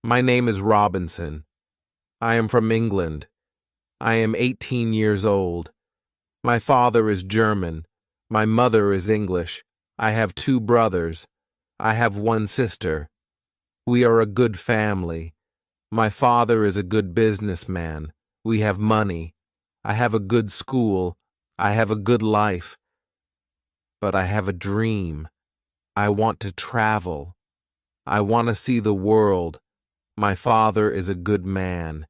My name is Robinson. I am from England. I am 18 years old. My father is German. My mother is English. I have 2 brothers. I have 1 sister. We are a good family. My father is a good businessman. We have money. I have a good school. I have a good life. But I have a dream. I want to travel. I want to see the world. My father is a good man.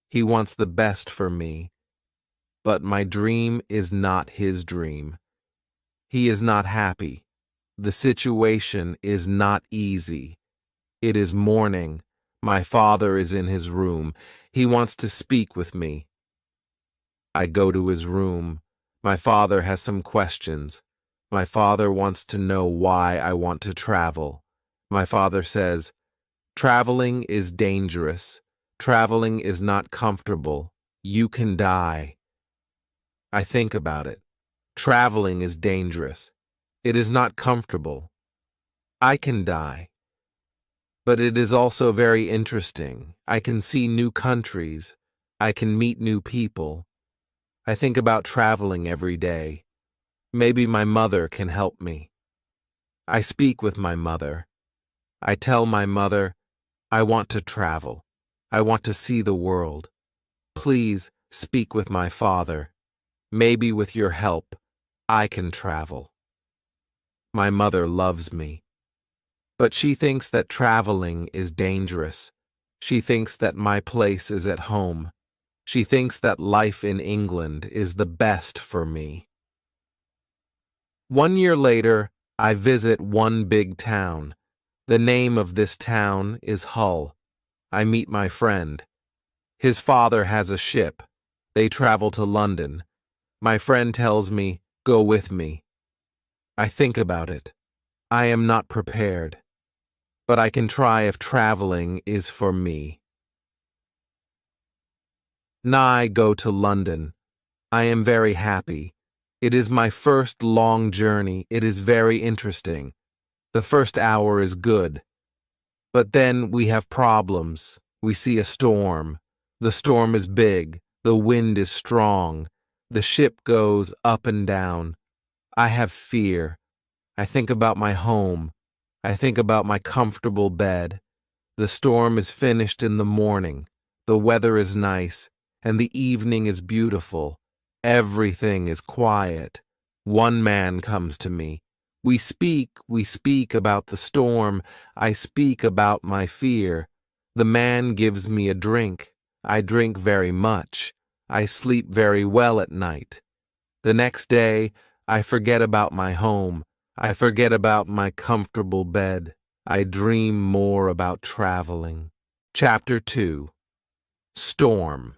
He wants the best for me. But my dream is not his dream. He is not happy. The situation is not easy. It is morning. My father is in his room. He wants to speak with me. I go to his room. My father has some questions. My father wants to know why I want to travel. My father says, "Traveling is dangerous. Traveling is not comfortable. You can die." I think about it. Traveling is dangerous. It is not comfortable. I can die. But it is also very interesting. I can see new countries. I can meet new people. I think about traveling every day. Maybe my mother can help me. I speak with my mother. I tell my mother, I want to travel. I want to see the world. Please speak with my father. Maybe with your help, I can travel. My mother loves me. But she thinks that traveling is dangerous. She thinks that my place is at home. She thinks that life in England is the best for me. 1 year later, I visit one big town. The name of this town is Hull. I meet my friend. His father has a ship. They travel to London. My friend tells me, "Go with me." I think about it. I am not prepared. But I can try if traveling is for me. I go to London. I am very happy. It is my first long journey. It is very interesting. The first hour is good. But then we have problems. We see a storm. The storm is big. The wind is strong. The ship goes up and down. I have fear. I think about my home. I think about my comfortable bed. The storm is finished in the morning. The weather is nice, and the evening is beautiful. Everything is quiet. One man comes to me. We speak about the storm. I speak about my fear. The man gives me a drink. I drink very much. I sleep very well at night. The next day, I forget about my home. I forget about my comfortable bed. I dream more about traveling. Chapter 2. Storm.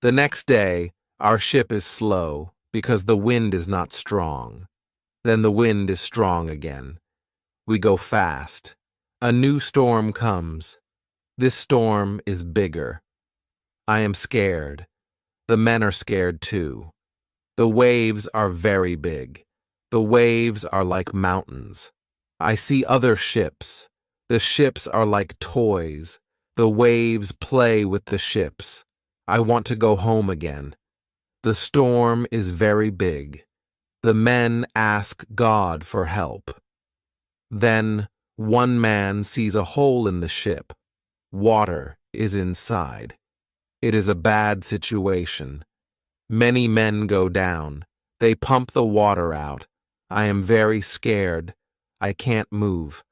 The next day, our ship is slow because the wind is not strong. Then the wind is strong again. We go fast. A new storm comes. This storm is bigger. I am scared. The men are scared too. The waves are very big. The waves are like mountains. I see other ships. The ships are like toys. The waves play with the ships. I want to go home again. The storm is very big. The men ask God for help. Then one man sees a hole in the ship. Water is inside. It is a bad situation. Many men go down. They pump the water out. I am very scared. I can't move.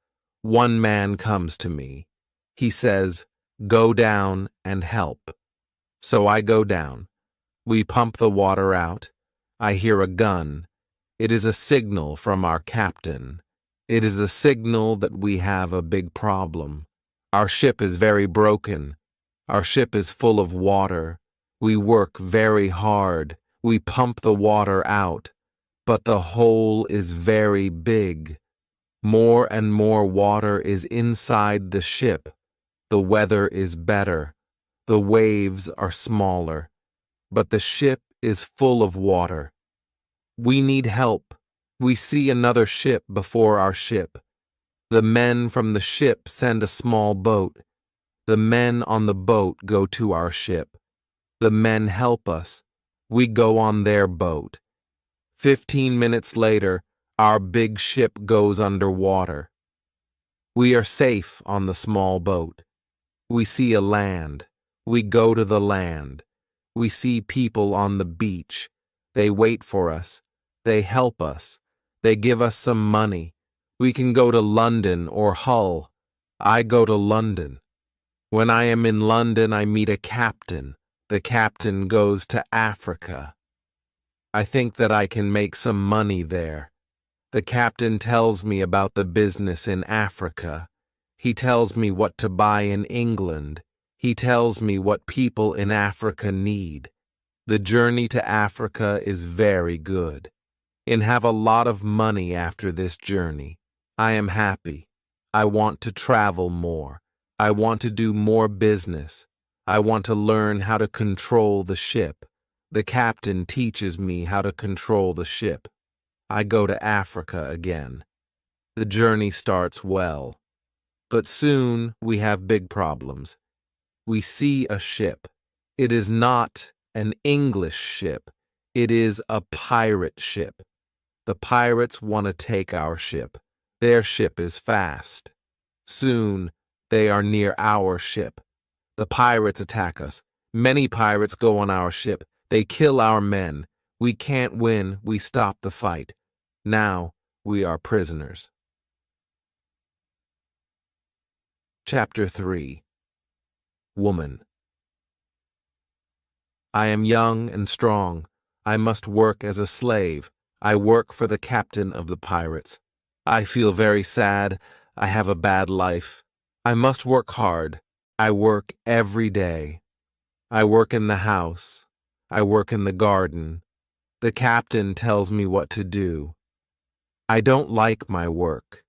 One man comes to me. He says, "Go down and help." So I go down. We pump the water out. I hear a gun. It is a signal from our captain. It is a signal that we have a big problem. Our ship is very broken. Our ship is full of water. We work very hard. We pump the water out. But the hole is very big. More and more water is inside the ship. The weather is better. The waves are smaller. But the ship is full of water. We need help. We see another ship before our ship. The men from the ship send a small boat. The men on the boat go to our ship. The men help us. We go on their boat. 15 minutes later, our big ship goes underwater. We are safe on the small boat. We see a land. We go to the land. We see people on the beach. They wait for us. They help us. They give us some money. We can go to London or Hull. I go to London. When I am in London, I meet a captain. The captain goes to Africa. I think that I can make some money there. The captain tells me about the business in Africa. He tells me what to buy in England. He tells me what people in Africa need. The journey to Africa is very good. And have a lot of money after this journey. I am happy. I want to travel more. I want to do more business. I want to learn how to control the ship. The captain teaches me how to control the ship. I go to Africa again. The journey starts well. But soon we have big problems. We see a ship. It is not an English ship. It is a pirate ship. The pirates want to take our ship. Their ship is fast. Soon they are near our ship. The pirates attack us. Many pirates go on our ship. They kill our men. We can't win. We stop the fight. Now we are prisoners. Chapter 3. Woman. I am young and strong. I must work as a slave. I work for the captain of the pirates. I feel very sad. I have a bad life. I must work hard. I work every day. I work in the house. I work in the garden. The captain tells me what to do. I don't like my work.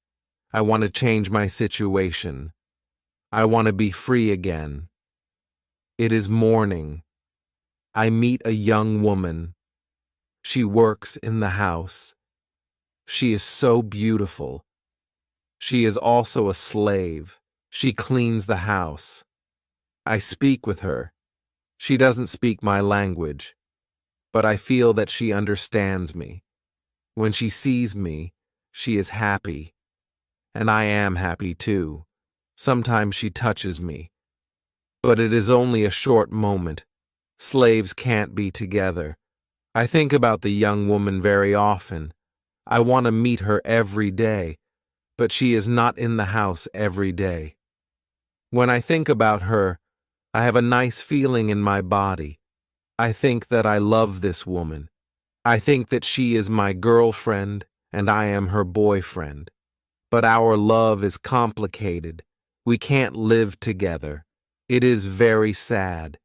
I want to change my situation. I want to be free again. It is morning. I meet a young woman. She works in the house. She is so beautiful. She is also a slave. She cleans the house. I speak with her. She doesn't speak my language, but I feel that she understands me. When she sees me, she is happy. And I am happy too. Sometimes she touches me. But it is only a short moment. Slaves can't be together. I think about the young woman very often. I want to meet her every day, but she is not in the house every day. When I think about her, I have a nice feeling in my body. I think that I love this woman. I think that she is my girlfriend and I am her boyfriend. But our love is complicated. We can't live together. It is very sad.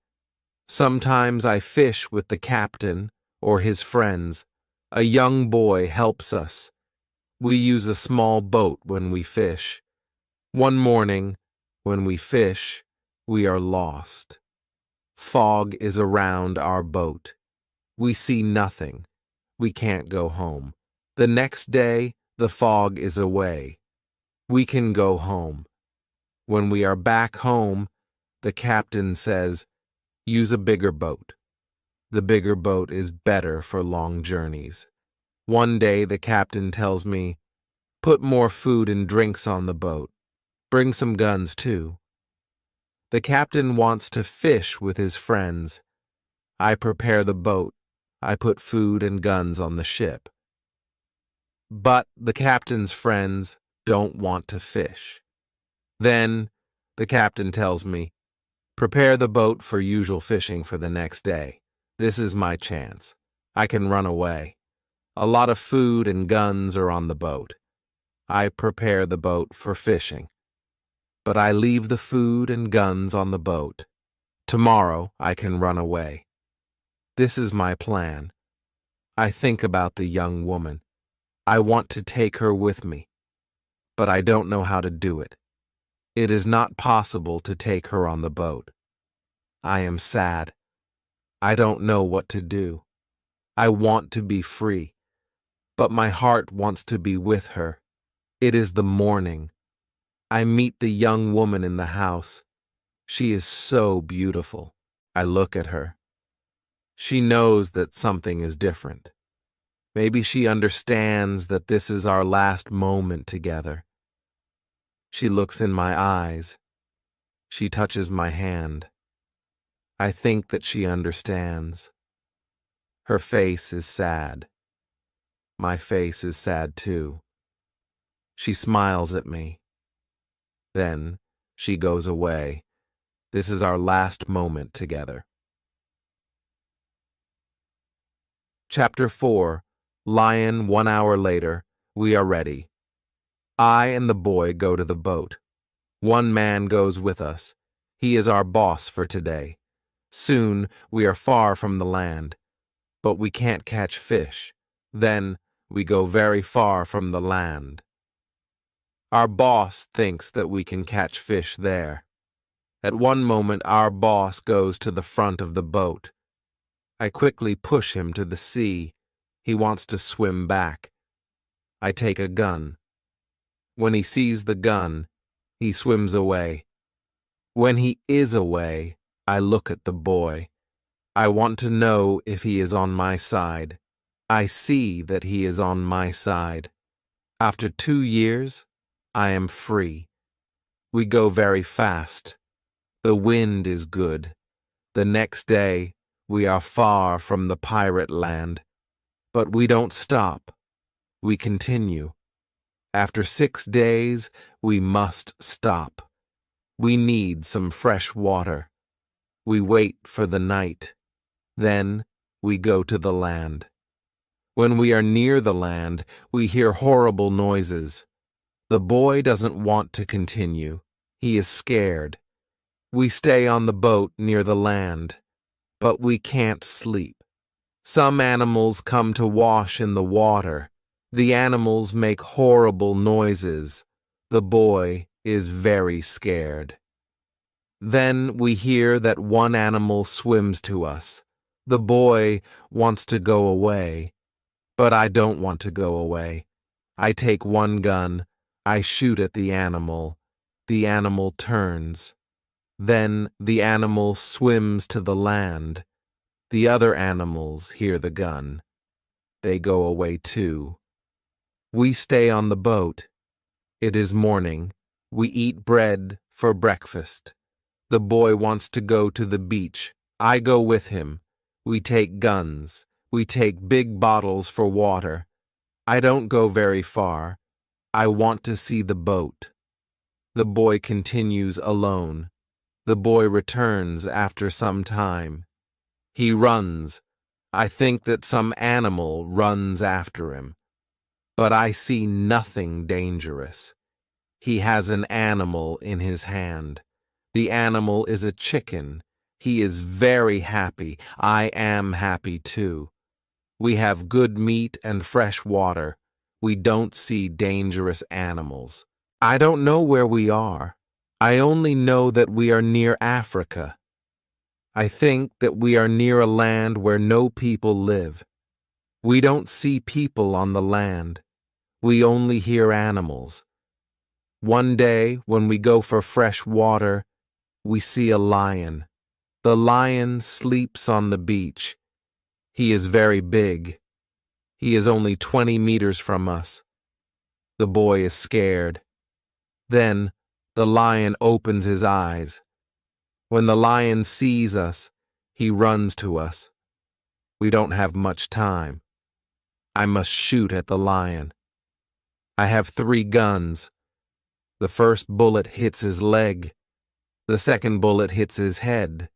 Sometimes I fish with the captain or his friends. A young boy helps us. We use a small boat when we fish. One morning, when we fish, we are lost. Fog is around our boat. We see nothing. We can't go home. The next day, the fog is away. We can go home. When we are back home, the captain says, use a bigger boat. The bigger boat is better for long journeys. One day the captain tells me, put more food and drinks on the boat. Bring some guns too. The captain wants to fish with his friends. I prepare the boat. I put food and guns on the ship. But the captain's friends don't want to fish. Then the captain tells me, prepare the boat for usual fishing for the next day. This is my chance. I can run away. A lot of food and guns are on the boat. I prepare the boat for fishing. But I leave the food and guns on the boat. Tomorrow I can run away. This is my plan. I think about the young woman. I want to take her with me, but I don't know how to do it. It is not possible to take her on the boat. I am sad. I don't know what to do. I want to be free, but my heart wants to be with her. It is the morning. I meet the young woman in the house. She is so beautiful. I look at her. She knows that something is different. Maybe she understands that this is our last moment together. She looks in my eyes. She touches my hand. I think that she understands. Her face is sad. My face is sad too. She smiles at me. Then she goes away. This is our last moment together. Chapter 4. Lion 1 hour later. We are ready. I and the boy go to the boat. One man goes with us. He is our boss for today. Soon we are far from the land, but we can't catch fish. Then we go very far from the land. Our boss thinks that we can catch fish there. At one moment our boss goes to the front of the boat. I quickly push him to the sea. He wants to swim back. I take a gun. When he sees the gun, he swims away. When he is away, I look at the boy. I want to know if he is on my side. I see that he is on my side. After 2 years, I am free. We go very fast. The wind is good. The next day, we are far from the pirate land. But we don't stop. We continue. After 6 days, we must stop. We need some fresh water. We wait for the night. Then we go to the land. When we are near the land, we hear horrible noises. The boy doesn't want to continue. He is scared. We stay on the boat near the land, but we can't sleep. Some animals come to wash in the water. The animals make horrible noises. The boy is very scared. Then we hear that one animal swims to us. The boy wants to go away, but I don't want to go away. I take one gun. I shoot at the animal. The animal turns. Then the animal swims to the land. The other animals hear the gun. They go away too. We stay on the boat. It is morning. We eat bread for breakfast. The boy wants to go to the beach. I go with him. We take guns. We take big bottles for water. I don't go very far. I want to see the boat. The boy continues alone. The boy returns after some time. He runs. I think that some animal runs after him. But I see nothing dangerous. He has an animal in his hand. The animal is a chicken. He is very happy. I am happy too. We have good meat and fresh water. We don't see dangerous animals. I don't know where we are. I only know that we are near Africa. I think that we are near a land where no people live. We don't see people on the land. We only hear animals. One day, when we go for fresh water, we see a lion. The lion sleeps on the beach. He is very big. He is only 20 meters from us. The boy is scared. Then the lion opens his eyes. When the lion sees us, he runs to us. We don't have much time. I must shoot at the lion. I have 3 guns. The first bullet hits his leg. The second bullet hits his head.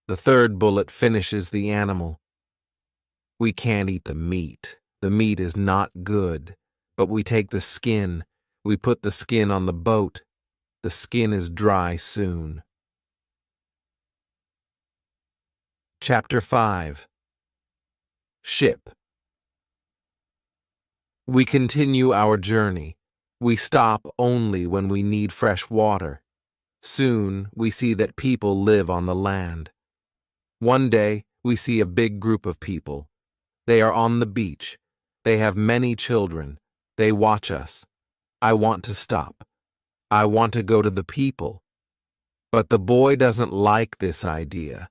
The third bullet finishes the animal. We can't eat the meat. The meat is not good. But we take the skin. We put the skin on the boat. The skin is dry soon. Chapter 5. Ship. We continue our journey. We stop only when we need fresh water. Soon we see that people live on the land. One day we see a big group of people. They are on the beach. They have many children. They watch us. I want to stop. I want to go to the people. But the boy doesn't like this idea.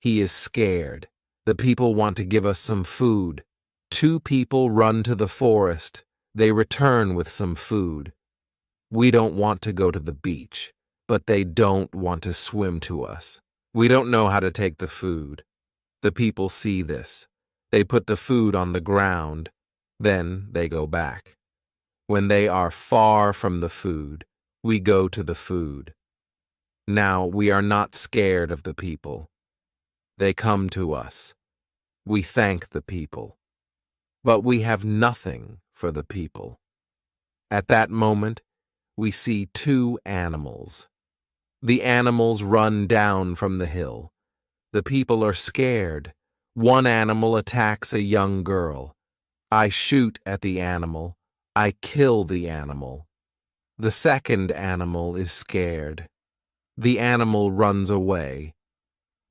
He is scared. The people want to give us some food. 2 people run to the forest. They return with some food. We don't want to go to the beach, but they don't want to swim to us. We don't know how to take the food. The people see this. They put the food on the ground. Then they go back. When they are far from the food, we go to the food. Now we are not scared of the people. They come to us. We thank the people. But we have nothing for the people. At that moment, we see 2 animals. The animals run down from the hill. The people are scared. One animal attacks a young girl. I shoot at the animal. I kill the animal. The second animal is scared. The animal runs away.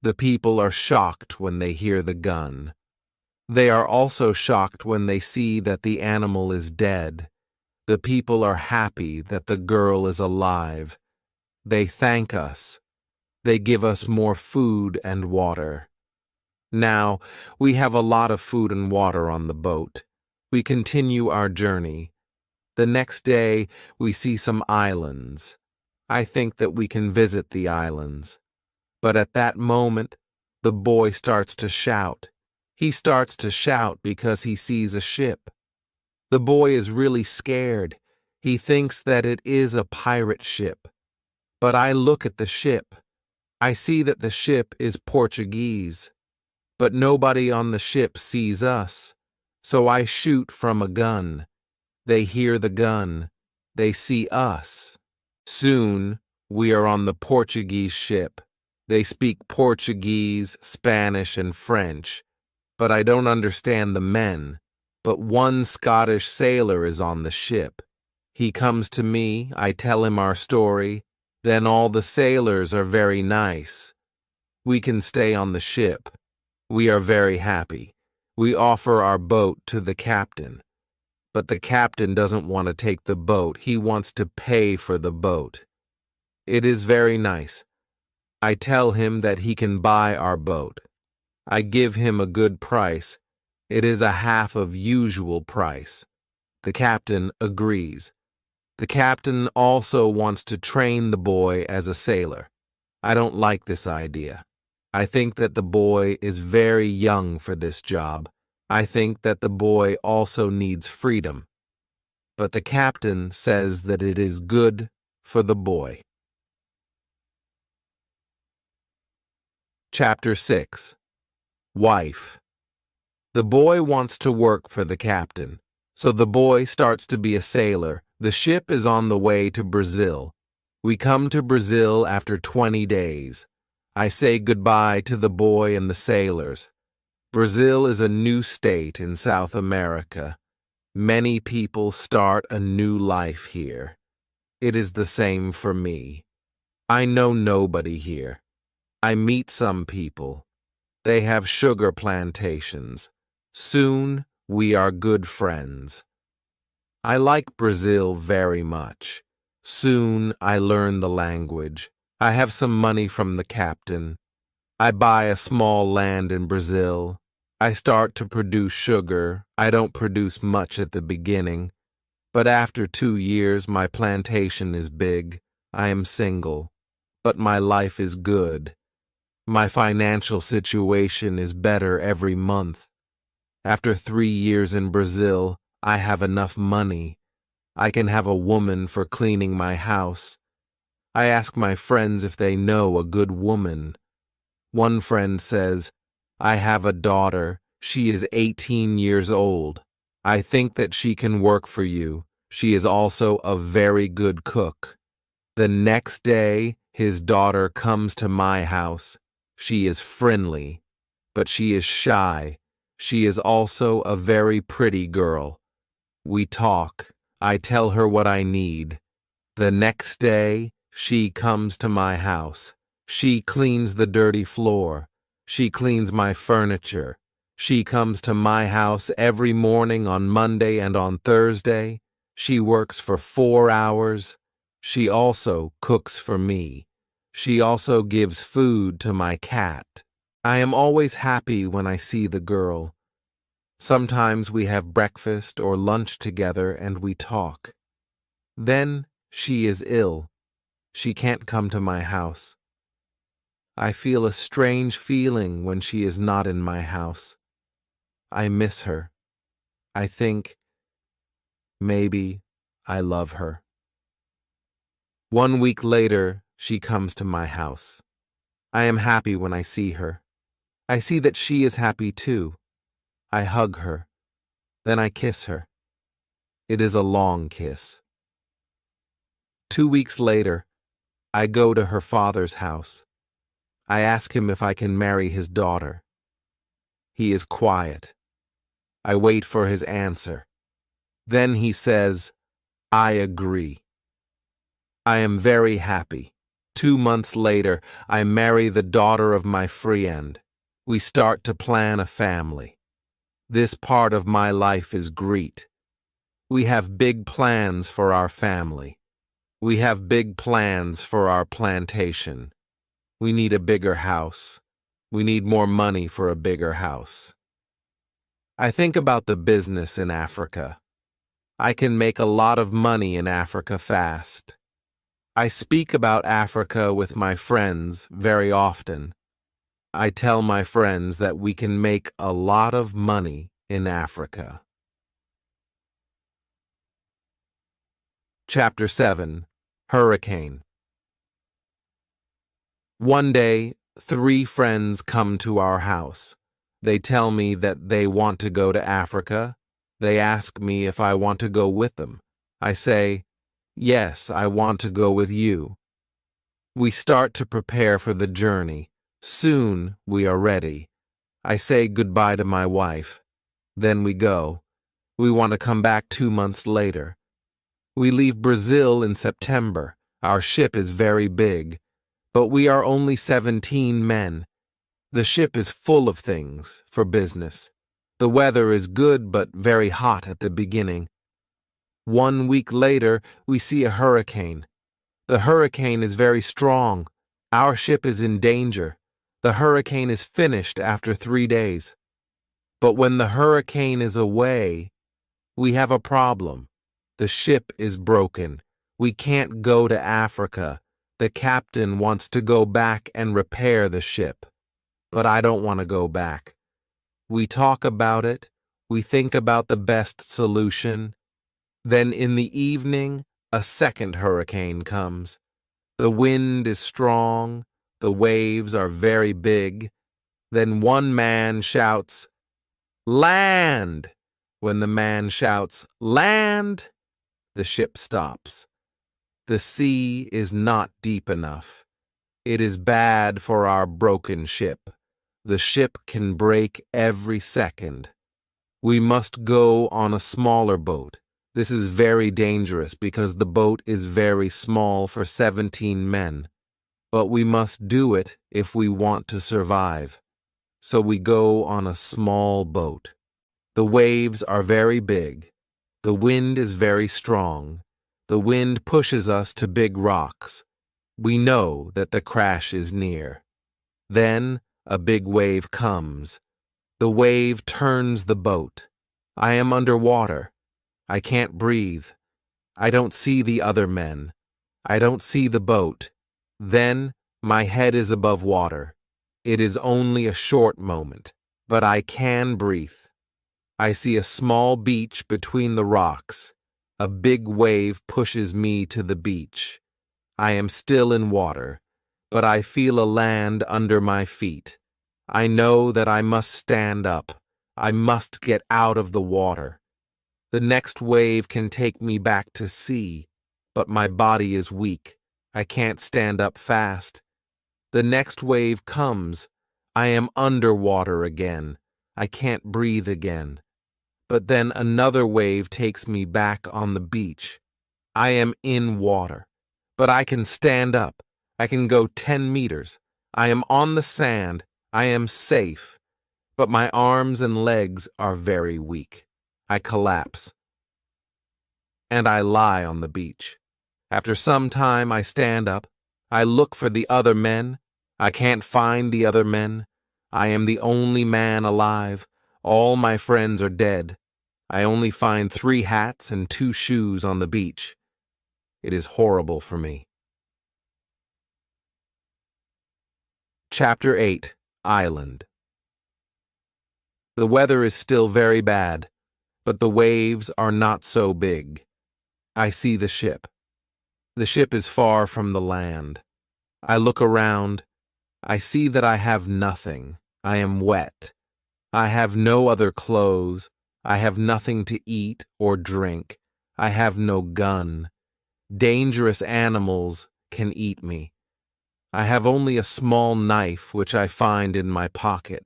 The people are shocked when they hear the gun. They are also shocked when they see that the animal is dead. The people are happy that the girl is alive. They thank us. They give us more food and water. Now, we have a lot of food and water on the boat. We continue our journey. The next day, we see some islands. I think that we can visit the islands. But at that moment, the boy starts to shout. He starts to shout because he sees a ship. The boy is really scared. He thinks that it is a pirate ship. But I look at the ship. I see that the ship is Portuguese. But nobody on the ship sees us. So I shoot from a gun. They hear the gun. They see us. Soon, we are on the Portuguese ship. They speak Portuguese, Spanish, and French. But I don't understand the men. But one Scottish sailor is on the ship. He comes to me, I tell him our story. Then all the sailors are very nice. We can stay on the ship. We are very happy. We offer our boat to the captain. But the captain doesn't want to take the boat. He wants to pay for the boat. It is very nice. I tell him that he can buy our boat. I give him a good price. It is a half of usual price. The captain agrees. The captain also wants to train the boy as a sailor. I don't like this idea. I think that the boy is very young for this job. I think that the boy also needs freedom. But the captain says that it is good for the boy. Chapter 6. Wife. The boy wants to work for the captain. So the boy starts to be a sailor. The ship is on the way to Brazil. We come to Brazil after 20 days. I say goodbye to the boy and the sailors. Brazil is a new state in South America. Many people start a new life here. It is the same for me. I know nobody here. I meet some people. They have sugar plantations. Soon we are good friends. I like Brazil very much. Soon I learn the language. I have some money from the captain. I buy a small land in Brazil. I start to produce sugar. I don't produce much at the beginning. But after 2 years, my plantation is big. I am single. But my life is good. My financial situation is better every month. After 3 years in Brazil, I have enough money. I can have a woman for cleaning my house. I ask my friends if they know a good woman. One friend says, I have a daughter. She is 18 years old. I think that she can work for you. She is also a very good cook. The next day, his daughter comes to my house. She is friendly, but she is shy. She is also a very pretty girl. We talk. I tell her what I need. The next day, she comes to my house. She cleans the dirty floor. She cleans my furniture. She comes to my house every morning on Monday and on Thursday. She works for 4 hours. She also cooks for me. She also gives food to my cat. I am always happy when I see the girl. Sometimes we have breakfast or lunch together and we talk. Then she is ill. She can't come to my house. I feel a strange feeling when she is not in my house. I miss her. I think maybe I love her. 1 week later, she comes to my house. I am happy when I see her. I see that she is happy too. I hug her. Then I kiss her. It is a long kiss. 2 weeks later, I go to her father's house. I ask him if I can marry his daughter. He is quiet. I wait for his answer. Then he says, I agree. I am very happy. 2 months later, I marry the daughter of my friend. We start to plan a family. This part of my life is great. We have big plans for our family. We have big plans for our plantation. We need a bigger house. We need more money for a bigger house. I think about the business in Africa. I can make a lot of money in Africa fast. I speak about Africa with my friends very often. I tell my friends that we can make a lot of money in Africa. Chapter 7. Hurricane. One day, 3 friends come to our house. They tell me that they want to go to Africa. They ask me if I want to go with them. I say, yes, I want to go with you. We start to prepare for the journey. Soon we are ready. I say goodbye to my wife. Then we go. We want to come back 2 months later. We leave Brazil in September. Our ship is very big, but we are only 17 men. The ship is full of things for business. The weather is good but very hot at the beginning. 1 week later, we see a hurricane. The hurricane is very strong. Our ship is in danger. The hurricane is finished after 3 days. But when the hurricane is away, we have a problem. The ship is broken. We can't go to Africa. The captain wants to go back and repair the ship. But I don't want to go back. We talk about it. We think about the best solution. Then in the evening, a second hurricane comes. The wind is strong. The waves are very big. Then one man shouts, "Land!" When the man shouts, "Land!" the ship stops. The sea is not deep enough. It is bad for our broken ship. The ship can break every second. We must go on a smaller boat. This is very dangerous because the boat is very small for 17 men. But we must do it if we want to survive. So we go on a small boat. The waves are very big. The wind is very strong. The wind pushes us to big rocks. We know that the crash is near. Then a big wave comes. The wave turns the boat. I am underwater. I can't breathe. I don't see the other men. I don't see the boat. Then my head is above water. It is only a short moment, but I can breathe. I see a small beach between the rocks. A big wave pushes me to the beach. I am still in water, but I feel a land under my feet. I know that I must stand up. I must get out of the water. The next wave can take me back to sea, but my body is weak. I can't stand up fast. The next wave comes. I am underwater again. I can't breathe again. But then another wave takes me back on the beach. I am in water, but I can stand up. I can go 10 meters. I am on the sand. I am safe. But my arms and legs are very weak. I collapse. And I lie on the beach. After some time, I stand up. I look for the other men. I can't find the other men. I am the only man alive. All my friends are dead. I only find 3 hats and 2 shoes on the beach. It is horrible for me. Chapter 8. Island. The weather is still very bad, but the waves are not so big. I see the ship. The ship is far from the land. I look around. I see that I have nothing. I am wet. I have no other clothes. I have nothing to eat or drink. I have no gun. Dangerous animals can eat me. I have only a small knife which I find in my pocket.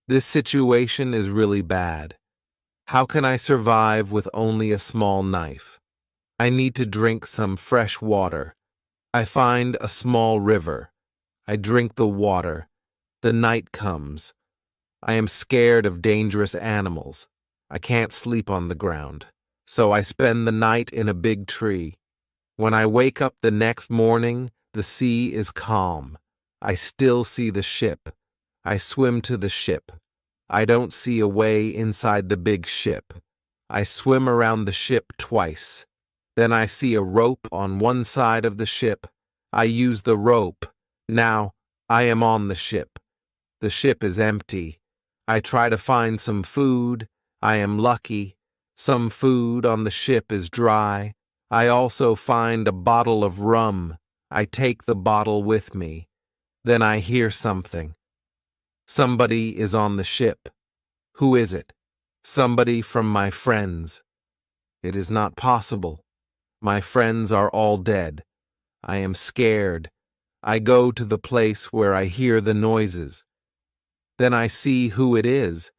This situation is really bad. How can I survive with only a small knife? I need to drink some fresh water. I find a small river. I drink the water. The night comes. I am scared of dangerous animals. I can't sleep on the ground, so I spend the night in a big tree. When I wake up the next morning, the sea is calm. I still see the ship. I swim to the ship. I don't see a way inside the big ship. I swim around the ship twice. Then I see a rope on one side of the ship. I use the rope. Now I am on the ship. The ship is empty. I try to find some food. I am lucky. Some food on the ship is dry. I also find a bottle of rum. I take the bottle with me. Then I hear something. Somebody is on the ship. Who is it? Somebody from my friends. It is not possible. My friends are all dead. I am scared. I go to the place where I hear the noises. Then I see who it is.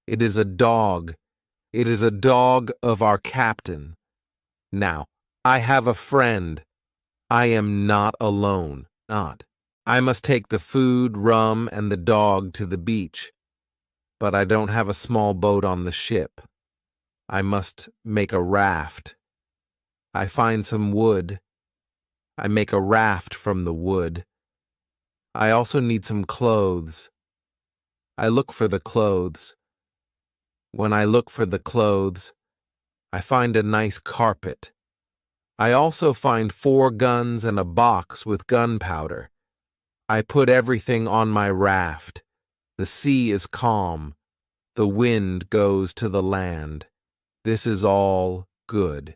It is a dog. It is a dog of our captain. Now, I have a friend. I am not alone. Not. I must take the food, rum, and the dog to the beach. But I don't have a small boat on the ship. I must make a raft. I find some wood. I make a raft from the wood. I also need some clothes. I look for the clothes. When I look for the clothes, I find a nice carpet. I also find 4 guns and a box with gunpowder. I put everything on my raft. The sea is calm. The wind goes to the land. This is all good.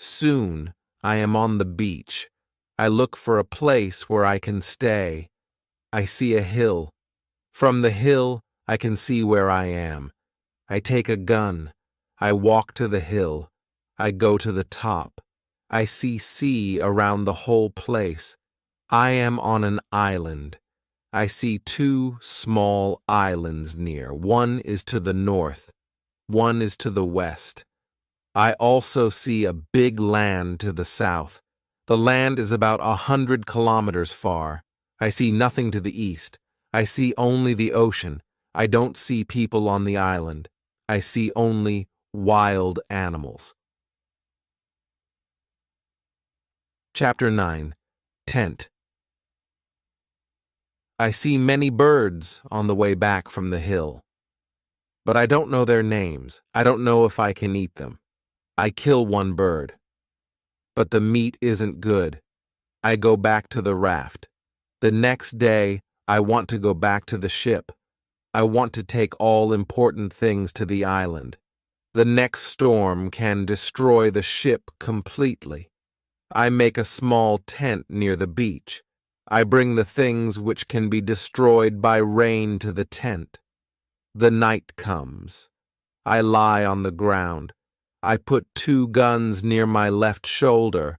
Soon I am on the beach. I look for a place where I can stay. I see a hill. From the hill, I can see where I am. I take a gun. I walk to the hill. I go to the top. I see sea around the whole place. I am on an island. I see 2 small islands near. One is to the north. One is to the west. I also see a big land to the south. The land is about 100 kilometers far. I see nothing to the east. I see only the ocean. I don't see people on the island. I see only wild animals. Chapter 9. Tent. I see many birds on the way back from the hill. But I don't know their names. I don't know if I can eat them. I kill one bird. But the meat isn't good. I go back to the raft. The next day, I want to go back to the ship. I want to take all important things to the island. The next storm can destroy the ship completely. I make a small tent near the beach. I bring the things which can be destroyed by rain to the tent. The night comes. I lie on the ground. I put 2 guns near my left shoulder.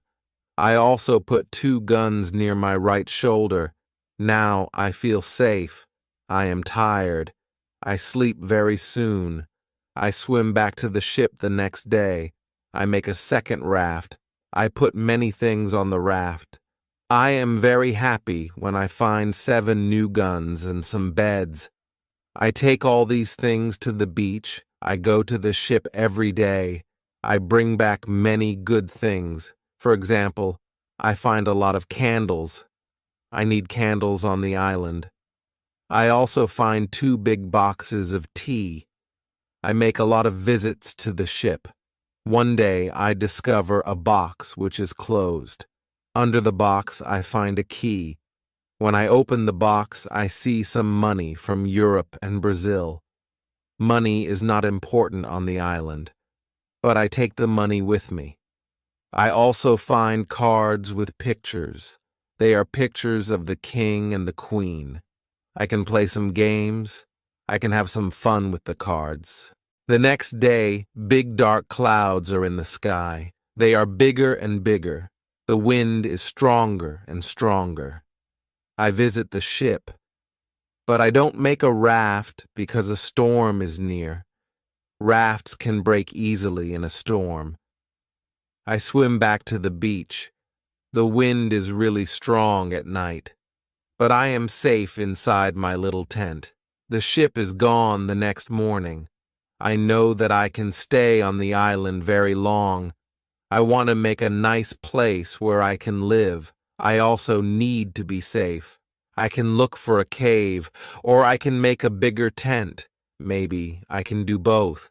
I also put 2 guns near my right shoulder. Now I feel safe. I am tired. I sleep very soon. I swim back to the ship the next day. I make a second raft. I put many things on the raft. I am very happy when I find 7 new guns and some beds. I take all these things to the beach. I go to the ship every day. I bring back many good things. For example, I find a lot of candles. I need candles on the island. I also find 2 big boxes of tea. I make a lot of visits to the ship. One day I discover a box which is closed. Under the box I find a key. When I open the box, I see some money from Europe and Brazil. Money is not important on the island, but I take the money with me. I also find cards with pictures. They are pictures of the king and the queen. I can play some games. I can have some fun with the cards. The next day, big dark clouds are in the sky. They are bigger and bigger. The wind is stronger and stronger. I visit the ship, but I don't make a raft because a storm is near. Rafts can break easily in a storm. I swim back to the beach. The wind is really strong at night, but I am safe inside my little tent. The ship is gone the next morning. I know that I can stay on the island very long. I want to make a nice place where I can live. I also need to be safe. I can look for a cave, or I can make a bigger tent. Maybe I can do both.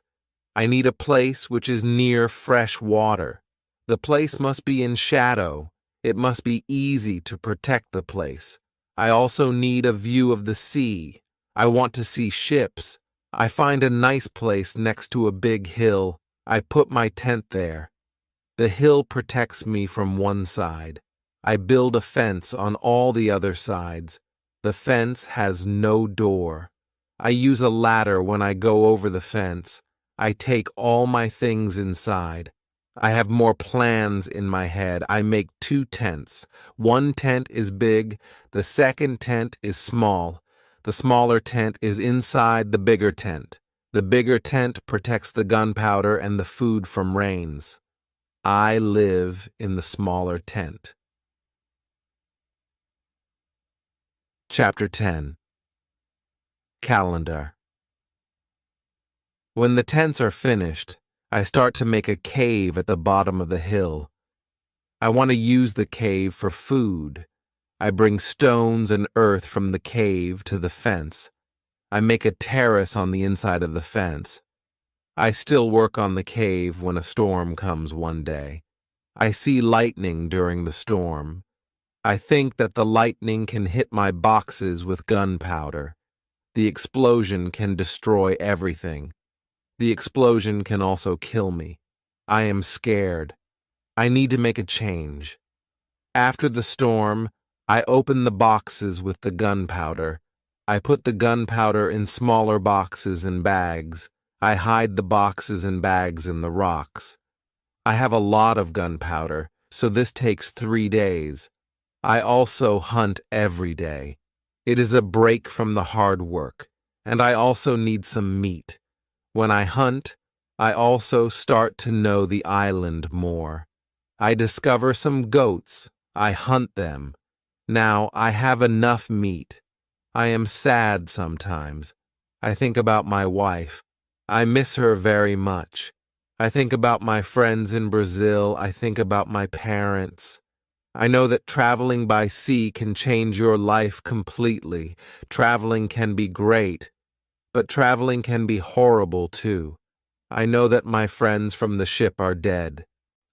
I need a place which is near fresh water. The place must be in shadow. It must be easy to protect the place. I also need a view of the sea. I want to see ships. I find a nice place next to a big hill. I put my tent there. The hill protects me from one side. I build a fence on all the other sides. The fence has no door. I use a ladder when I go over the fence. I take all my things inside. I have more plans in my head. I make 2 tents. One tent is big. The second tent is small. The smaller tent is inside the bigger tent. The bigger tent protects the gunpowder and the food from rains. I live in the smaller tent. Chapter 10. Calendar. When the tents are finished, I start to make a cave at the bottom of the hill. I want to use the cave for food. I bring stones and earth from the cave to the fence. I make a terrace on the inside of the fence. I still work on the cave when a storm comes one day. I see lightning during the storm. I think that the lightning can hit my boxes with gunpowder. The explosion can destroy everything. The explosion can also kill me. I am scared. I need to make a change. After the storm, I open the boxes with the gunpowder. I put the gunpowder in smaller boxes and bags. I hide the boxes and bags in the rocks. I have a lot of gunpowder, so this takes 3 days. I also hunt every day. It is a break from the hard work, and I also need some meat. When I hunt, I also start to know the island more. I discover some goats. I hunt them. Now I have enough meat. I am sad sometimes. I think about my wife. I miss her very much. I think about my friends in Brazil. I think about my parents. I know that traveling by sea can change your life completely. Traveling can be great, but traveling can be horrible too. I know that my friends from the ship are dead.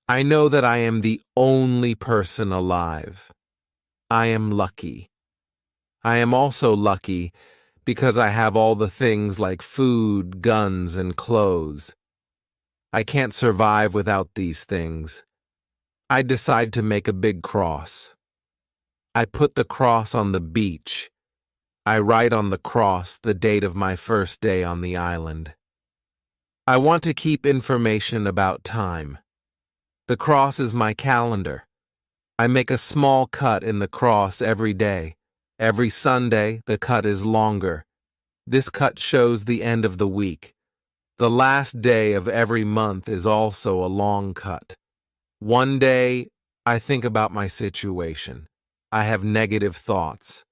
I know that I am the only person alive. I am lucky. I am also lucky because I have all the things like food, guns, and clothes. I can't survive without these things. I decide to make a big cross. I put the cross on the beach. I write on the cross the date of my first day on the island. I want to keep information about time. The cross is my calendar. I make a small cut in the cross every day. Every Sunday, the cut is longer. This cut shows the end of the week. The last day of every month is also a long cut. One day, I think about my situation. I have negative thoughts.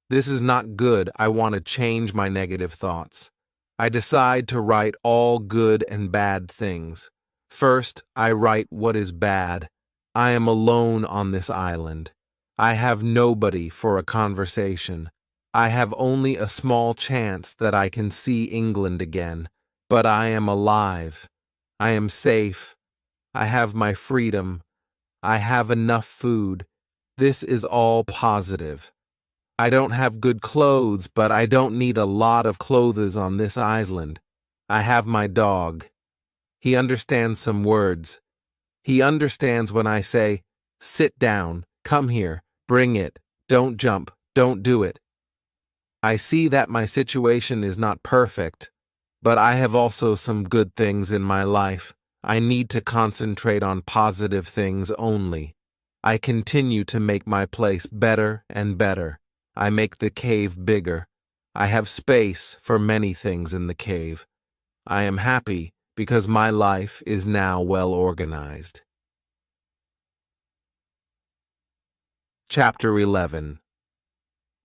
This is not good. I want to change my negative thoughts. I decide to write all good and bad things. First, I write what is bad. I am alone on this island. I have nobody for a conversation. I have only a small chance that I can see England again, but I am alive. I am safe. I have my freedom. I have enough food. This is all positive. I don't have good clothes, but I don't need a lot of clothes on this island. I have my dog. He understands some words. He understands when I say, "Sit down, come here, bring it, don't jump, don't do it." I see that my situation is not perfect, but I have also some good things in my life. I need to concentrate on positive things only. I continue to make my place better and better. I make the cave bigger. I have space for many things in the cave. I am happy because my life is now well organized. Chapter 11.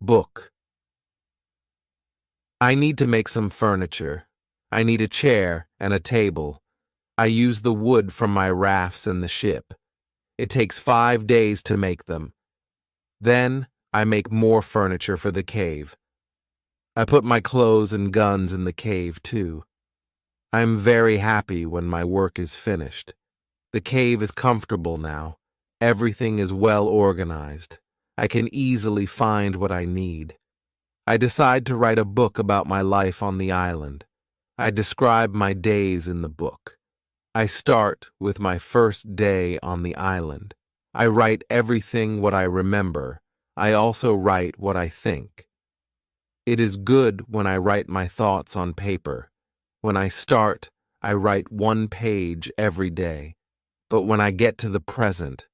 Book. I need to make some furniture. I need a chair and a table. I use the wood from my rafts in the ship. It takes 5 days to make them. Then I make more furniture for the cave. I put my clothes and guns in the cave too. I am very happy when my work is finished. The cave is comfortable now. Everything is well organized. I can easily find what I need. I decide to write a book about my life on the island. I describe my days in the book. I start with my first day on the island. I write everything what I remember. I also write what I think. It is good when I write my thoughts on paper. When I start, I write 1 page every day. But when I get to the present,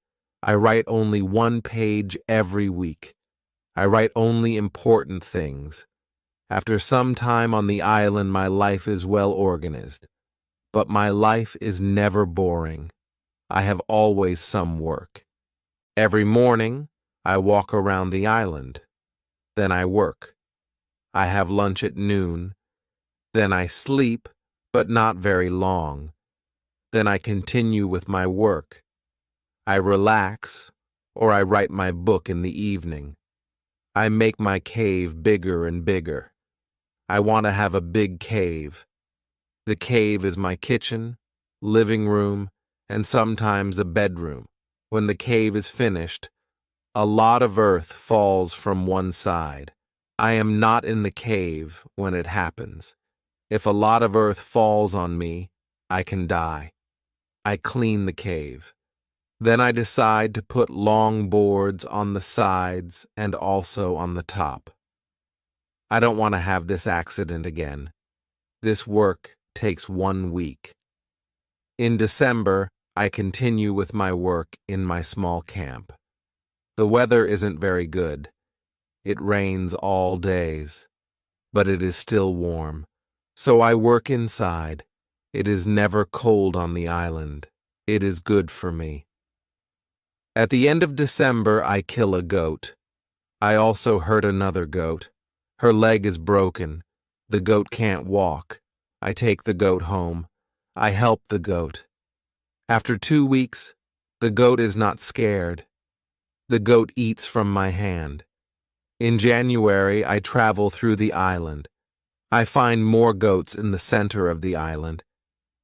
I write only 1 page every week. I write only important things. After some time on the island, my life is well organized. But my life is never boring. I have always some work. Every morning, I walk around the island. Then I work. I have lunch at noon. Then I sleep, but not very long. Then I continue with my work. I relax, or I write my book in the evening. I make my cave bigger and bigger. I want to have a big cave. The cave is my kitchen, living room, and sometimes a bedroom. When the cave is finished, a lot of earth falls from one side. I am not in the cave when it happens. If a lot of earth falls on me, I can die. I clean the cave. Then I decide to put long boards on the sides and also on the top. I don't want to have this accident again. This work takes 1 week. In December, I continue with my work in my small camp. The weather isn't very good. It rains all days, but it is still warm. So I work inside. It is never cold on the island. It is good for me. At the end of December, I kill a goat. I also hurt another goat. Her leg is broken. The goat can't walk. I take the goat home. I help the goat. After 2 weeks, the goat is not scared. The goat eats from my hand. In January, I travel through the island. I find more goats in the center of the island.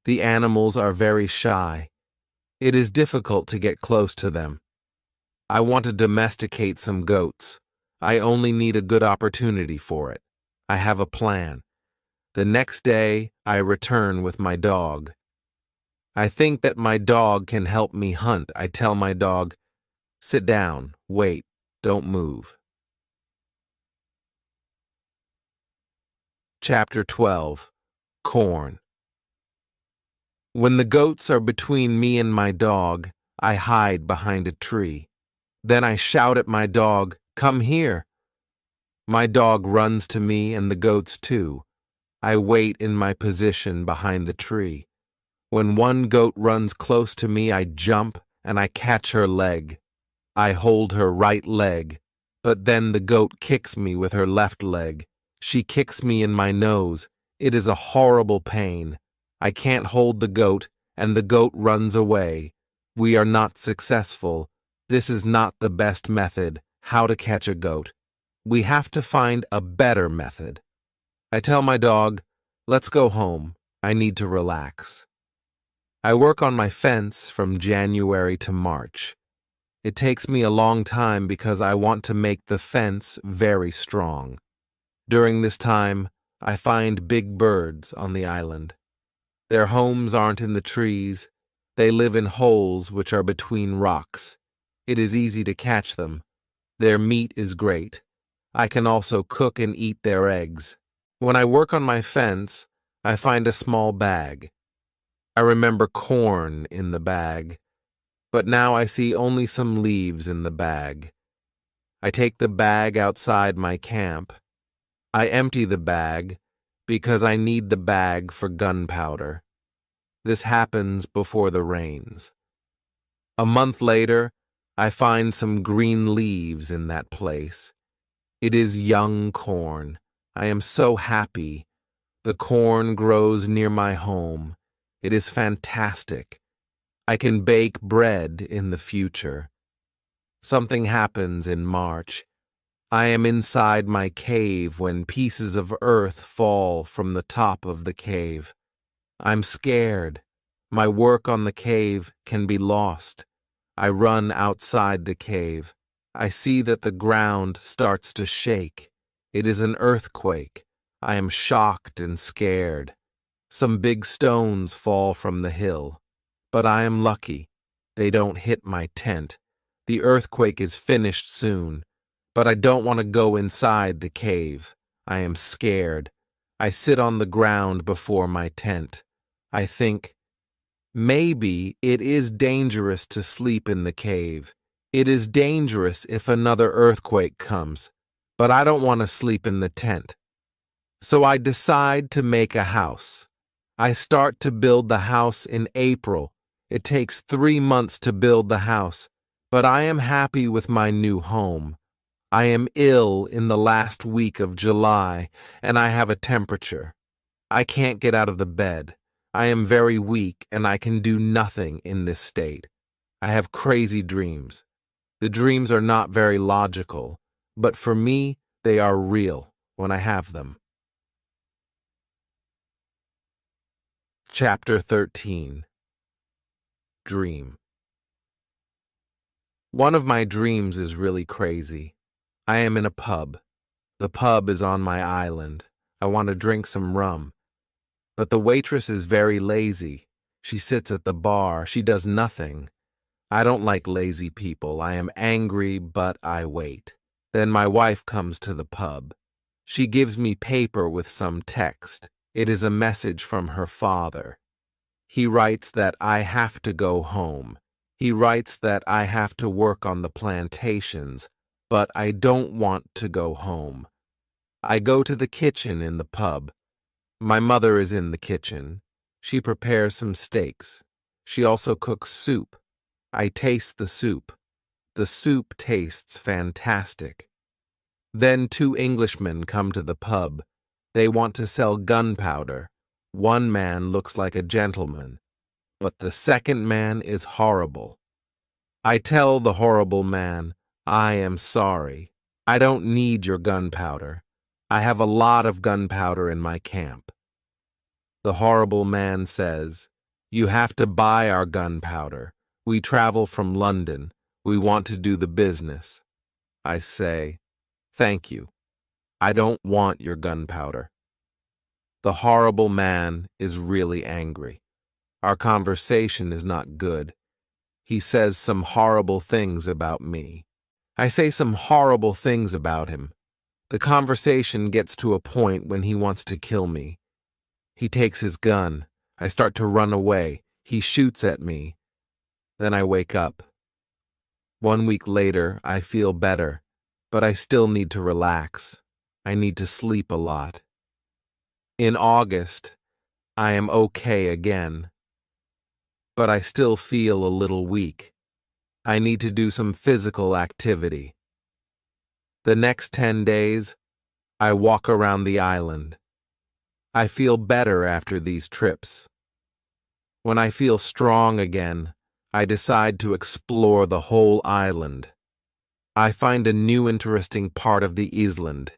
The animals are very shy. It is difficult to get close to them. I want to domesticate some goats. I only need a good opportunity for it. I have a plan. The next day, I return with my dog. I think that my dog can help me hunt. I tell my dog, "Sit down, wait, don't move." Chapter 12. Corn. When the goats are between me and my dog, I hide behind a tree. Then I shout at my dog, "Come here." My dog runs to me and the goats too. I wait in my position behind the tree. When one goat runs close to me, I jump and I catch her leg. I hold her right leg, but then the goat kicks me with her left leg. She kicks me in my nose. It is a horrible pain. I can't hold the goat, and the goat runs away. We are not successful. This is not the best method, how to catch a goat. We have to find a better method. I tell my dog, let's go home. I need to relax. I work on my fence from January to March. It takes me a long time because I want to make the fence very strong. During this time, I find big birds on the island. Their homes aren't in the trees. They live in holes which are between rocks. It is easy to catch them. Their meat is great. I can also cook and eat their eggs. When I work on my fence, I find a small bag. I remember corn in the bag, but now I see only some leaves in the bag. I take the bag outside my camp. I empty the bag because I need the bag for gunpowder. This happens before the rains. A month later, I find some green leaves in that place. It is young corn. I am so happy. The corn grows near my home. It is fantastic. I can bake bread in the future. Something happens in March. I am inside my cave when pieces of earth fall from the top of the cave. I'm scared. My work on the cave can be lost. I run outside the cave. I see that the ground starts to shake. It is an earthquake. I am shocked and scared. Some big stones fall from the hill. But I am lucky. They don't hit my tent. The earthquake is finished soon. But I don't want to go inside the cave. I am scared. I sit on the ground before my tent. I think, maybe it is dangerous to sleep in the cave. It is dangerous if another earthquake comes, but I don't want to sleep in the tent. So I decide to make a house. I start to build the house in April. It takes 3 months to build the house, but I am happy with my new home. I am ill in the last week of July, and I have a temperature. I can't get out of the bed. I am very weak, and I can do nothing in this state. I have crazy dreams. The dreams are not very logical, but for me, they are real when I have them. Chapter 13. Dream. One of my dreams is really crazy. I am in a pub. The pub is on my island. I want to drink some rum. But the waitress is very lazy. She sits at the bar. She does nothing. I don't like lazy people. I am angry, but I wait. Then my wife comes to the pub. She gives me paper with some text. It is a message from her father. He writes that I have to go home. He writes that I have to work on the plantations, but I don't want to go home. I go to the kitchen in the pub. My mother is in the kitchen. She prepares some steaks. She also cooks soup. I taste the soup. The soup tastes fantastic. Then 2 Englishmen come to the pub. They want to sell gunpowder. One man looks like a gentleman, but the second man is horrible. I tell the horrible man, I am sorry. I don't need your gunpowder. I have a lot of gunpowder in my camp. The horrible man says, you have to buy our gunpowder. We travel from London. We want to do the business. I say, thank you. I don't want your gunpowder. The horrible man is really angry. Our conversation is not good. He says some horrible things about me. I say some horrible things about him. The conversation gets to a point when he wants to kill me. He takes his gun. I start to run away. He shoots at me. Then I wake up. 1 week later, I feel better, but I still need to relax. I need to sleep a lot. In August, I am okay again, but I still feel a little weak. I need to do some physical activity. The next 10 days, I walk around the island. I feel better after these trips. When I feel strong again, I decide to explore the whole island. I find a new interesting part of the island.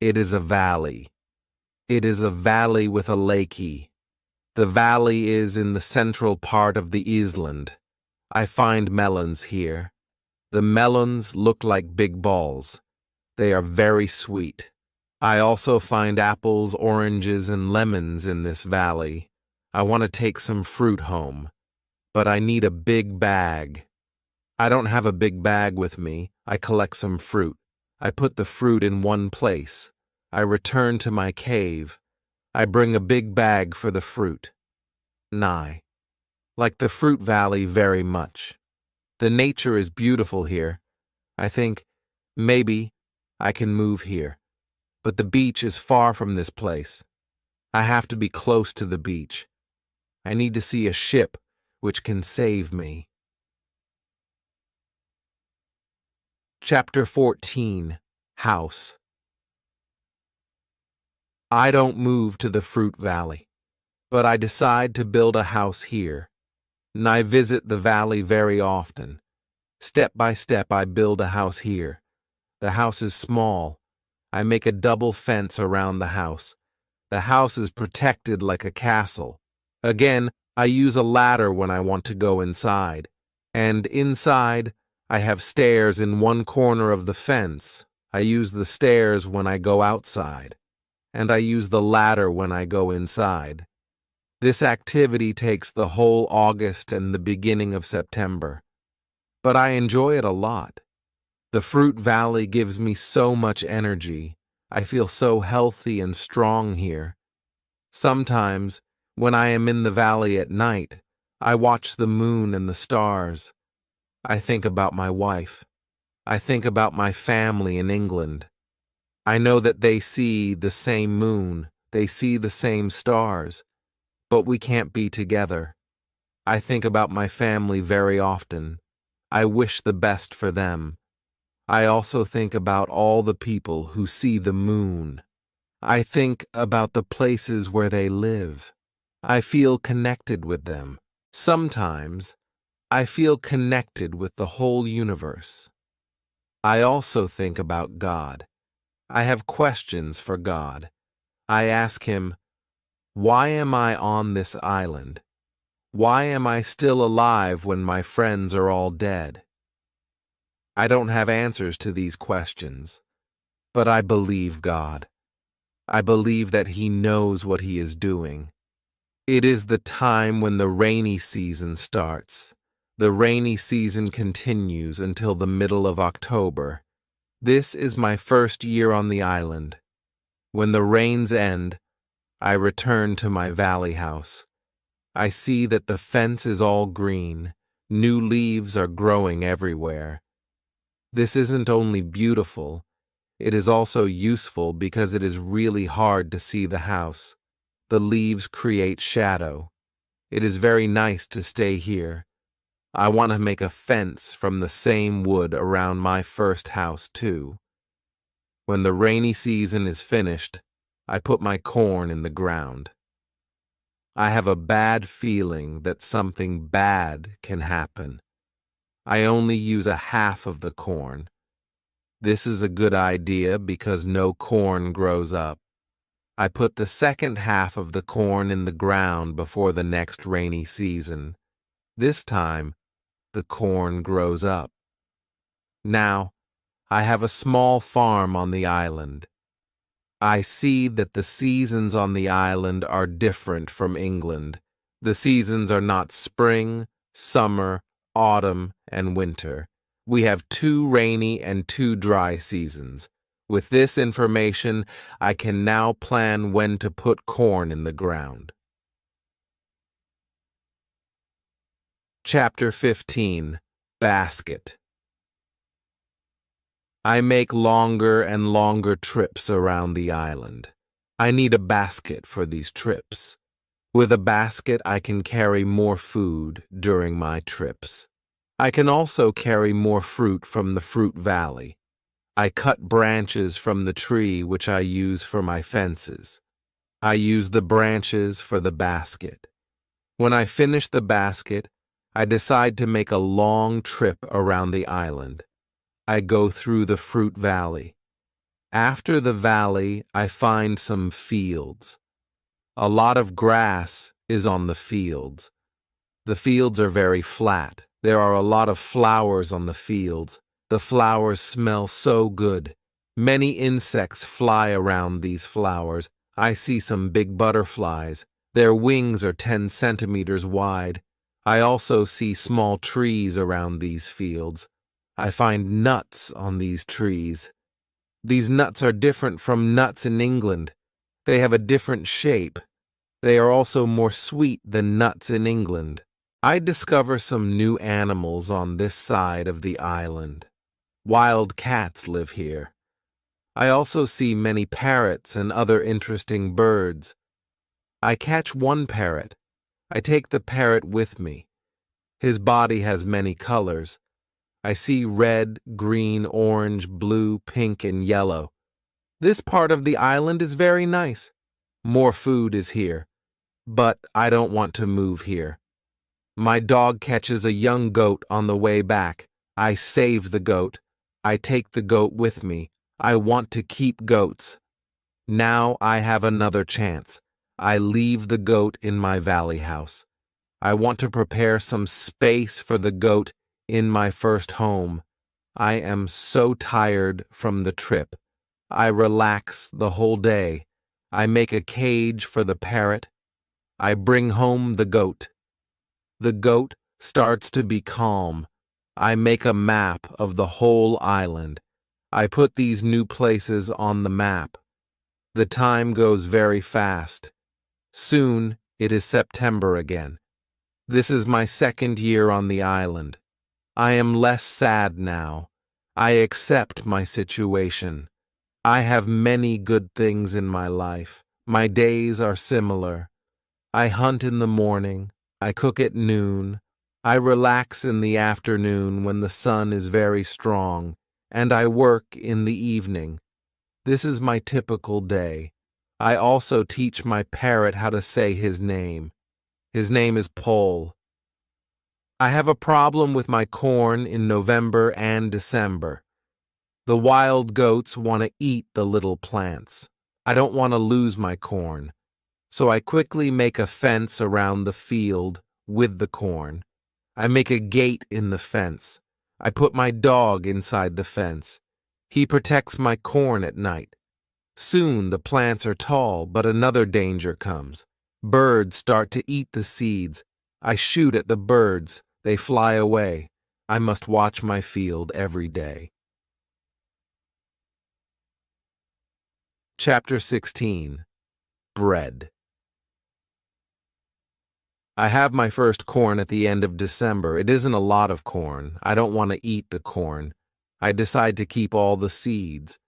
It is a valley. It is a valley with a lakey. The valley is in the central part of the island. I find melons here. The melons look like big balls. They are very sweet. I also find apples, oranges, and lemons in this valley. I want to take some fruit home, but I need a big bag. I don't have a big bag with me. I collect some fruit. I put the fruit in one place. I return to my cave. I bring a big bag for the fruit. Nye. Like the fruit valley very much. The nature is beautiful here. I think, maybe, I can move here. But the beach is far from this place. I have to be close to the beach. I need to see a ship which can save me. Chapter 14. House. I don't move to the fruit valley, but I decide to build a house here. And I visit the valley very often. Step by step, I build a house here. The house is small. I make a double fence around the house. The house is protected like a castle. Again, I use a ladder when I want to go inside. And inside, I have stairs in one corner of the fence. I use the stairs when I go outside. And I use the ladder when I go inside. This activity takes the whole August and the beginning of September. But I enjoy it a lot. The fruit valley gives me so much energy. I feel so healthy and strong here. Sometimes, when I am in the valley at night, I watch the moon and the stars. I think about my wife. I think about my family in England. I know that they see the same moon, they see the same stars, but we can't be together. I think about my family very often. I wish the best for them. I also think about all the people who see the moon. I think about the places where they live. I feel connected with them. Sometimes, I feel connected with the whole universe. I also think about God. I have questions for God. I ask him, why am I on this island? Why am I still alive when my friends are all dead? I don't have answers to these questions, but I believe God. I believe that he knows what he is doing. It is the time when the rainy season starts. The rainy season continues until the middle of October. This is my first year on the island. When the rains end, I return to my valley house. I see that the fence is all green. New leaves are growing everywhere. This isn't only beautiful, it is also useful because it is really hard to see the house. The leaves create shadow. It is very nice to stay here. I want to make a fence from the same wood around my first house, too. When the rainy season is finished, I put my corn in the ground. I have a bad feeling that something bad can happen. I only use a half of the corn. This is a good idea because no corn grows up. I put the second half of the corn in the ground before the next rainy season. This time, the corn grows up. Now, I have a small farm on the island. I see that the seasons on the island are different from England. The seasons are not spring, summer, autumn, and winter. We have 2 rainy and 2 dry seasons. With this information, I can now plan when to put corn in the ground. Chapter 15. Basket. I make longer and longer trips around the island. I need a basket for these trips. With a basket, I can carry more food during my trips. I can also carry more fruit from the fruit valley. I cut branches from the tree which I use for my fences. I use the branches for the basket. When I finish the basket, I decide to make a long trip around the island. I go through the fruit valley. After the valley, I find some fields. A lot of grass is on the fields. The fields are very flat. There are a lot of flowers on the fields. The flowers smell so good. Many insects fly around these flowers. I see some big butterflies. Their wings are 10 centimeters wide. I also see small trees around these fields. I find nuts on these trees. These nuts are different from nuts in England. They have a different shape. They are also more sweet than nuts in England. I discover some new animals on this side of the island. Wild cats live here. I also see many parrots and other interesting birds. I catch one parrot. I take the parrot with me. His body has many colors. I see red, green, orange, blue, pink, and yellow. This part of the island is very nice. More food is here. But I don't want to move here. My dog catches a young goat on the way back. I save the goat. I take the goat with me. I want to keep goats. Now I have another chance. I leave the goat in my valley house. I want to prepare some space for the goat in my first home. I am so tired from the trip. I relax the whole day. I make a cage for the parrot. I bring home the goat. The goat starts to be calm. I make a map of the whole island. I put these new places on the map. The time goes very fast. Soon it is September again. This is my second year on the island. I am less sad now. I accept my situation. I have many good things in my life. My days are similar. I hunt in the morning. I cook at noon. I relax in the afternoon when the sun is very strong, and I work in the evening. This is my typical day. I also teach my parrot how to say his name. His name is Paul. I have a problem with my corn in November and December. The wild goats want to eat the little plants. I don't want to lose my corn. So I quickly make a fence around the field with the corn. I make a gate in the fence. I put my dog inside the fence. He protects my corn at night. Soon the plants are tall, but another danger comes. Birds start to eat the seeds. I shoot at the birds. They fly away. I must watch my field every day. Chapter 16. Bread. I have my first corn at the end of December. It isn't a lot of corn. I don't want to eat the corn. I decide to keep all the seeds.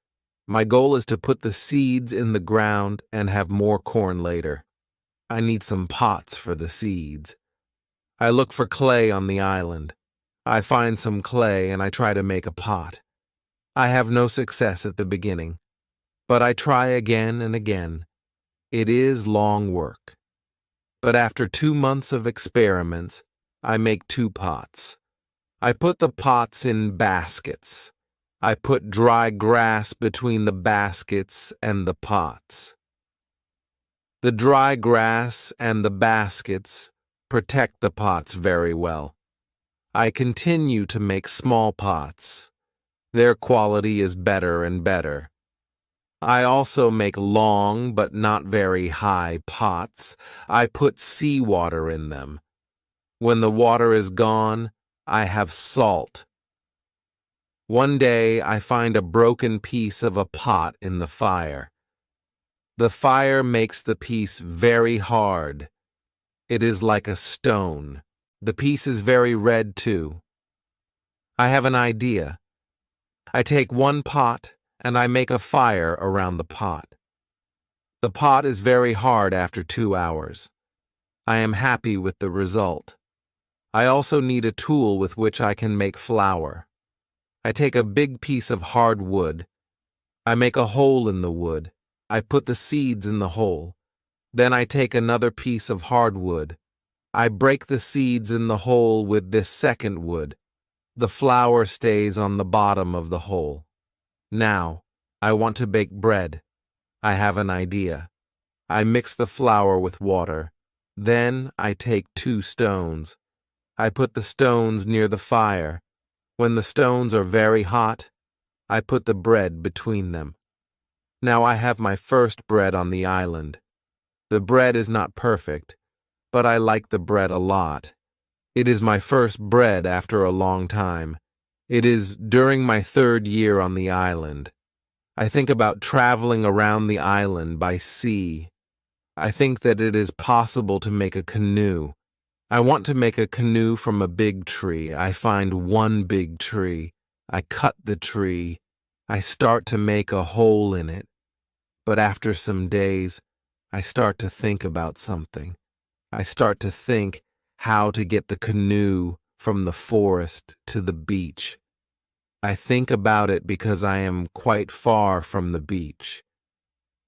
My goal is to put the seeds in the ground and have more corn later. I need some pots for the seeds. I look for clay on the island. I find some clay and I try to make a pot. I have no success at the beginning, but I try again and again. It is long work. But after 2 months of experiments, I make 2 pots. I put the pots in baskets. I put dry grass between the baskets and the pots. The dry grass and the baskets protect the pots very well. I continue to make small pots. Their quality is better and better. I also make long but not very high pots. I put seawater in them. When the water is gone, I have salt. One day I find a broken piece of a pot in the fire. The fire makes the piece very hard. It is like a stone. The piece is very red too. I have an idea. I take one pot and I make a fire around the pot. The pot is very hard after 2 hours. I am happy with the result. I also need a tool with which I can make flour. I take a big piece of hard wood. I make a hole in the wood. I put the seeds in the hole. Then I take another piece of hard wood. I break the seeds in the hole with this second wood. The flour stays on the bottom of the hole. Now, I want to bake bread. I have an idea. I mix the flour with water. Then I take 2 stones. I put the stones near the fire. When the stones are very hot, I put the bread between them. Now I have my first bread on the island. The bread is not perfect, but I like the bread a lot. It is my first bread after a long time. It is during my 3rd year on the island. I think about traveling around the island by sea. I think that it is possible to make a canoe. I want to make a canoe from a big tree. I find one big tree. I cut the tree. I start to make a hole in it. But after some days, I start to think about something. I start to think how to get the canoe from the forest to the beach. I think about it because I am quite far from the beach.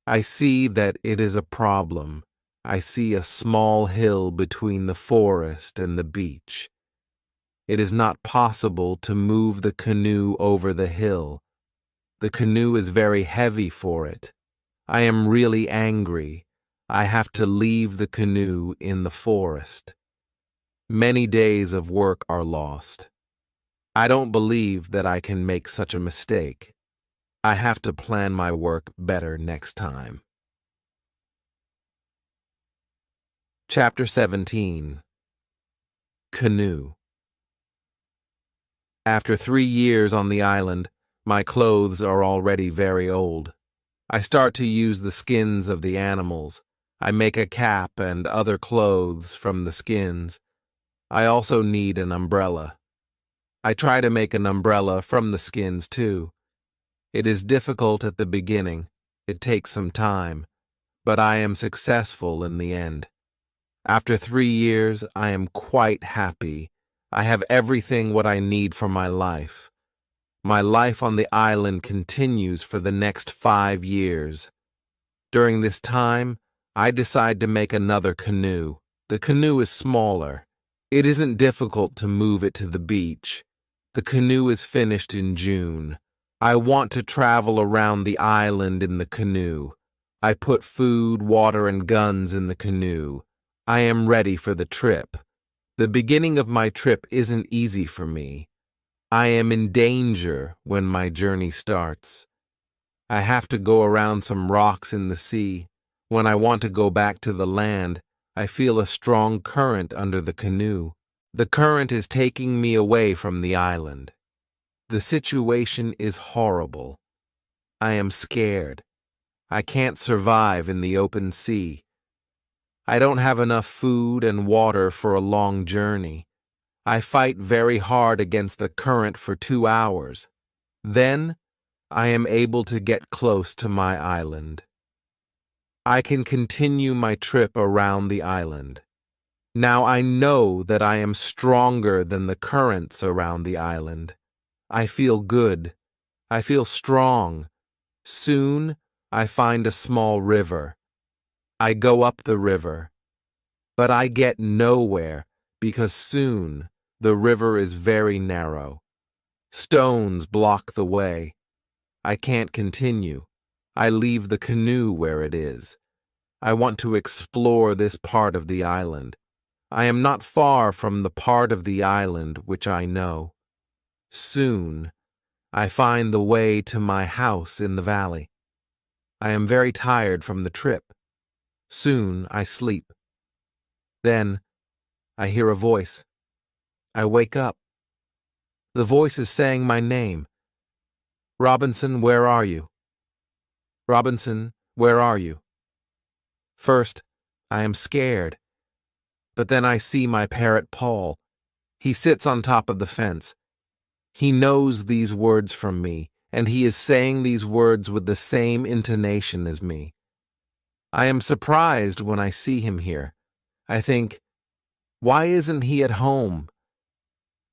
I see that it is a problem. I see a small hill between the forest and the beach. It is not possible to move the canoe over the hill. The canoe is very heavy for it. I am really angry. I have to leave the canoe in the forest. Many days of work are lost. I don't believe that I can make such a mistake. I have to plan my work better next time. Chapter 17. Canoe. After 3 years on the island, my clothes are already very old. I start to use the skins of the animals. I make a cap and other clothes from the skins. I also need an umbrella. I try to make an umbrella from the skins too. It is difficult at the beginning. It takes some time, but I am successful in the end. After 3 years, I am quite happy. I have everything what I need for my life. My life on the island continues for the next 5 years. During this time, I decide to make another canoe. The canoe is smaller. It isn't difficult to move it to the beach. The canoe is finished in June. I want to travel around the island in the canoe. I put food, water, and guns in the canoe. I am ready for the trip. The beginning of my trip isn't easy for me. I am in danger when my journey starts. I have to go around some rocks in the sea. When I want to go back to the land, I feel a strong current under the canoe. The current is taking me away from the island. The situation is horrible. I am scared. I can't survive in the open sea. I don't have enough food and water for a long journey. I fight very hard against the current for 2 hours. Then, I am able to get close to my island. I can continue my trip around the island. Now I know that I am stronger than the currents around the island. I feel good. I feel strong. Soon, I find a small river. I go up the river. But I get nowhere because soon the river is very narrow. Stones block the way. I can't continue. I leave the canoe where it is. I want to explore this part of the island. I am not far from the part of the island which I know. Soon, I find the way to my house in the valley. I am very tired from the trip. Soon, I sleep. Then, I hear a voice. I wake up. The voice is saying my name. Robinson, where are you? Robinson, where are you? First, I am scared. But then I see my parrot Paul. He sits on top of the fence. He knows these words from me, and he is saying these words with the same intonation as me. I am surprised when I see him here. I think, why isn't he at home?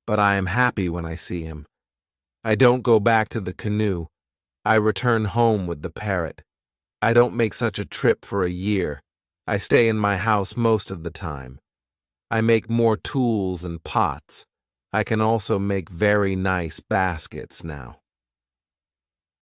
But I am happy when I see him. I don't go back to the canoe. I return home with the parrot. I don't make such a trip for a year. I stay in my house most of the time. I make more tools and pots. I can also make very nice baskets now.